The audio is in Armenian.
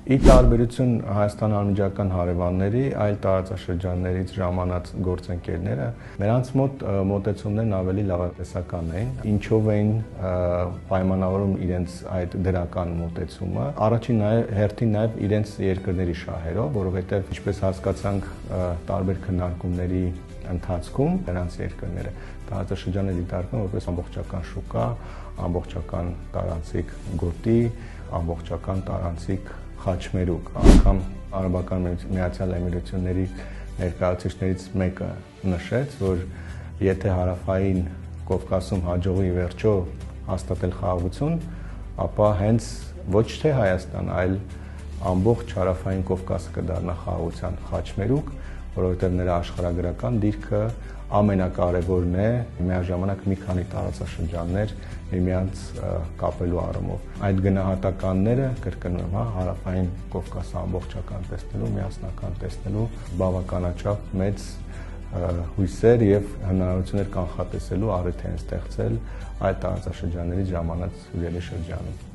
Ի տարբերություն Հայաստան անմիջական հարևանների, այլ տարածաշրջաններից ժամանած գործընկերները, նրանց մոտ մոտեցումներն ավելի լավատեսական էին, ինչով էին պայմանավորում իրենց այդ դրական մոտեցումը, առաջին հերթին նաև իրենց երկրների շահերով, որովհետև ինչպես հասկացանք տարբեր քննարկումների ընթացքում նրանց երկրները տարածաշրջանը դիտարկվում որպես ամբողջական շուկա, ամբողջական տարանցիկ գոտի, ամբողջական տարանցիկ խաչմերուկ, անգամ Արաբական Միացյալ Էմիրությունների ներկայացուցիչներից մեկը նշեց, որ եթե հարավային Կովկասում հաջողի վերջո հաստատել խաղաղություն, ապա հենց ոչ թե Հայաստան, այլ ամբողջ հարավային Կովկասը կդառնա խաղաղության խաչմերուկ, որովհետև նրա աշխարհագրական դիրքը ամենակարևորն է միաժամանակ մի քանի տարածաշրջաններ միմյանց կապելու առումով։ Այդ գնահատականները, կրկնում եմ, հարավային Կովկասը ամբողջական տեսնելու, միասնական տեսնելու բավականաչափ մեծ հույսեր եւ հնարավորություններ կանխատեսելու առիթ են ստեղծել այդ տարածաշրջանների ժամանած հյուրերի շրջանում։